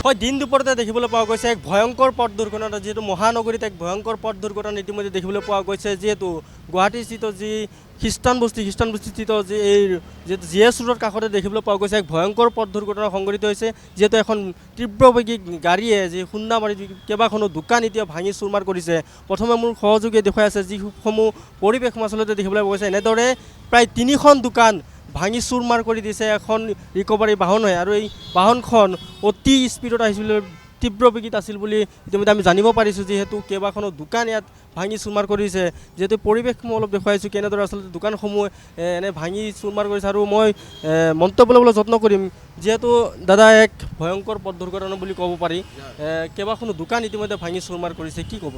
হয় দিন দুপৰতে দেখিবলৈ পোৱা গৈছে এক ভয়ংকৰ পথ দুৰ্ঘটনা যিহেতু মহানগৰীত এক ভয়ংকৰ পথ দুৰ্ঘটনা ইতিমধ্যে দেখিবলৈ পোৱা গৈছে যিহেতু গুৱাহাটীস্থিত যি খ্ৰীষ্টান বস্তিস্থিত যি এই যিহেতু জি এছ ৰোডৰ কাষতে দেখিবলৈ পোৱা গৈছে এক ভয়ংকৰ পথ দুৰ্ঘটনা সংঘটিত হৈছে যিহেতু এখন তীব্ৰবেগী গাড়ীয়ে যি খুন্দা মাৰি কেইবাখনো দোকান এতিয়া ভাঙি চুৰমাৰ কৰিছে। প্ৰথমে মোৰ সহযোগীয়ে দেখুৱাই আছে যিসমূহ পৰিৱেশ আচলতে দেখিবলৈ পোৱা গৈছে এনেদৰে প্ৰায় 3খন দোকান ভাঙি চুৰমাৰ কৰি দিছে এখন ৰিকভাৰী বাহন হয় আৰু এই বাহনখন অতি স্পীডত আহিছিল তীব্ৰবেগীত আছিল বুলি ইতিমধ্যে আমি জানিব পাৰিছোঁ যিহেতু কেইবাখনো দোকান ইয়াত ভাঙি চুৰমাৰ কৰিছে যিহেতু পৰিৱেশসমূহ অলপ দেখুৱাইছোঁ কেনেদৰে আচলতে দোকানসমূহ এনে ভাঙি চুৰমাৰ কৰিছে আৰু মই মন্তব্য ল'বলৈ যত্ন কৰিম যিহেতু দাদা এক ভয়ংকৰ পথ দুৰ্ঘটনা বুলি ক'ব পাৰি কেইবাখনো দোকান ইতিমধ্যে ভাঙি চুৰমাৰ কৰিছে কি ক'ব?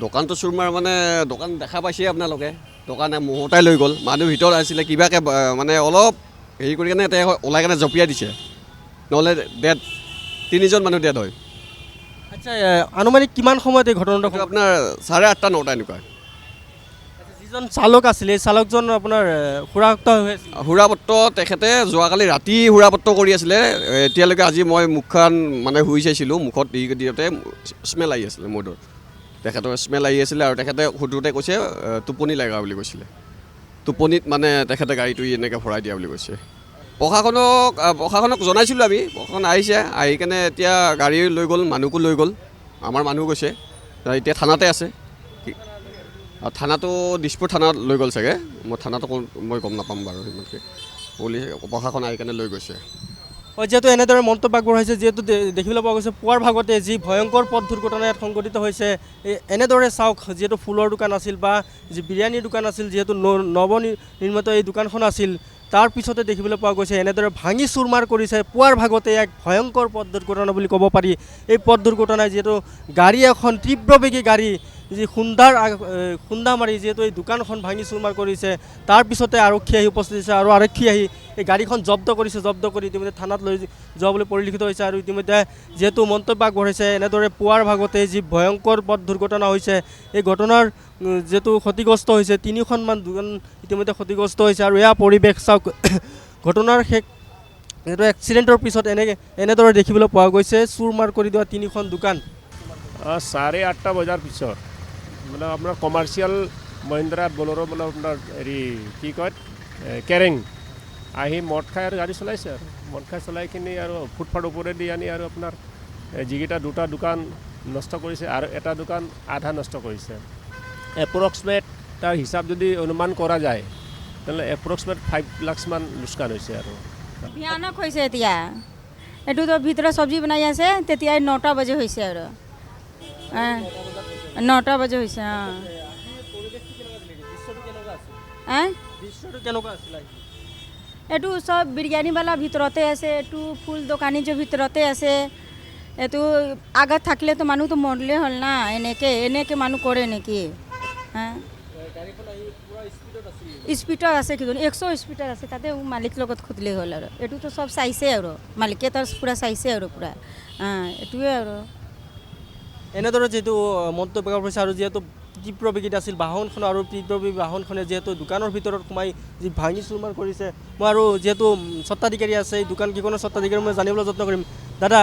দোকানটো চুৰমাৰ মানে দোকান দেখা পাইছে আপোনালোকে দোকানে মুহূৰ্তাই লৈ গ'ল মানুহ ভিতৰত আছিলে কিবাকৈ মানে অলপ হেৰি কৰি কেনে তেওঁ ওলাই কেনে জঁপিয়াই দিছে নহ'লে ডেড 3জন মানুহ ডেড হয়। আচ্ছা আনুমানিক কিমান সময়ত এই ঘটনাটো আপোনাৰ 8:30 9টা এনেকুৱা। যিজন চালক আছিলে এই চালকজন আপোনাৰ সুৰাহত হৈ আছিল সুৰাপত্ৰ তেখেতে যোৱাকালি ৰাতি সুৰাপত্ৰ কৰি আছিলে এতিয়ালৈকে আজি মই মুখখন মানে শুই চাইছিলোঁ মুখত দিওঁতে স্মেল আহি আছিলে মদৰ তেখেতৰ স্মেল আহি আছিলে আৰু তেখেতে সুধোতে কৈছে টোপনি লগা বুলি কৈছিলে টোপনিত মানে তেখেতে গাড়ীটো এনেকৈ ভৰাই দিয়া বুলি কৈছে। প্ৰশাসনক জনাইছিলোঁ আমি প্ৰশাসন আহিছে আহি কেনে এতিয়া গাড়ী লৈ গ'ল মানুহকো লৈ গ'ল আমাৰ মানুহ গৈছে এতিয়া থানাতে আছে থানাটো দিছপুৰ থানাত লৈ গ'ল চাগে মই থানাটো মই গম নাপাম বাৰু সিমানকৈ পুলিচ প্ৰশাসন আহি কেনে লৈ গৈছে। যিহেতু এনেদৰে মন্তব্য আগবঢ়াইছে যিহেতু দেখিবলৈ পোৱা গৈছে পুৱাৰ ভাগতে যি ভয়ংকৰ পথ দুৰ্ঘটনা ইয়াত সংঘটিত হৈছে এনেদৰে চাওক যিহেতু ফুলৰ দোকান আছিল বা যি বিৰিয়ানীৰ দোকান আছিল যিহেতু নৱনিৰ্মিত এই দোকানখন আছিল তাৰ পিছতে দেখিবলৈ পোৱা গৈছে এনেদৰে ভাঙি চুৰমাৰ কৰিছে পুৱাৰ ভাগতে এক ভয়ংকৰ পথ দুৰ্ঘটনা বুলি ক'ব পাৰি। এই পথ দুৰ্ঘটনাই যিহেতু গাড়ী এখন তীব্ৰবেগী গাড়ী যি খুন্দা মাৰি যিহেতু এই দোকানখন ভাঙি চুৰমাৰ কৰিছে তাৰ পিছতে আৰক্ষী আহি উপস্থিত হৈছে আৰু আৰক্ষী আহি এই গাড়ীখন জব্দ কৰিছে জব্দ কৰি ইতিমধ্যে থানাত লৈ যোৱা বুলি পৰিলক্ষিত হৈছে আৰু ইতিমধ্যে যিহেতু মন্তব্য আগবঢ়াইছে এনেদৰে পুৱাৰ ভাগতে যি ভয়ংকৰ পথ দুৰ্ঘটনা হৈছে এই ঘটনাৰ যিহেতু ক্ষতিগ্ৰস্ত হৈছে 3খনমান দোকান ইতিমধ্যে ক্ষতিগ্ৰস্ত হৈছে আৰু এয়া পৰিৱেশ চাওক ঘটনাৰ যিহেতু এক্সিডেণ্টৰ পিছত এনেদৰে দেখিবলৈ পোৱা গৈছে চুৰমাৰ কৰি দিয়া 3খন দোকান 8:30 বজাৰ পিছত মানে আপোনাৰ কমাৰ্চিয়েল মহিন্দ্ৰা বলেৰ' মানে আপোনাৰ হেৰি কি কয় কেৰেং আহি মদ খাই আৰু গাড়ী চলাইছে আৰু মদ খাই চলাই কিনি আৰু ফুটপাথ ওপৰেদি আনি আৰু আপোনাৰ যিকেইটা 2টা দোকান নষ্ট কৰিছে আৰু এটা দোকান আধা নষ্ট কৰিছে। এপ্ৰক্সিমেট তাৰ হিচাপ যদি অনুমান কৰা যায় তেনেহ'লে এপ্ৰক্সিমেট 5 লাখমান লোকচান হৈছে আৰু ভয়ানক হৈছে। এতিয়া এইটোতো ভিতৰত চব্জি বনাই আছে তেতিয়াই 9টা বাজে হৈছে আৰু 9টা বাজে হৈছে এইটো চব বিৰিয়ানীৱালা ভিতৰতে আছে এইটো ফুল দোকানী যে ভিতৰতে আছে এইটো আগত থাকিলেতো মানুহটো মৰিলে হ'ল না এনেকৈ মানুহ কৰে নেকি স্পীডত আছে কিন্তু 100 স্পীডত আছে তাতে মালিক লগত সুধিলেই হ'ল আৰু এইটোতো চব চাইছে আৰু মালিকে তাৰ পূৰা চাইছে আৰু পূৰা এইটোৱে আৰু এনেদৰে যিহেতু মন্তব্য কৰিছে আৰু যিহেতু তীব্ৰবেগীত আছিল বাহনখন আৰু তীব্ৰবেগী বাহনখনে যিহেতু দোকানৰ ভিতৰত সোমাই যি ভাঙি চুৰমাৰ কৰিছে মই আৰু যিহেতু স্বত্বাধিকাৰী আছে এই দোকানকেইখনৰ স্বত্বাধিকাৰী মই জানিবলৈ যত্ন কৰিম। দাদা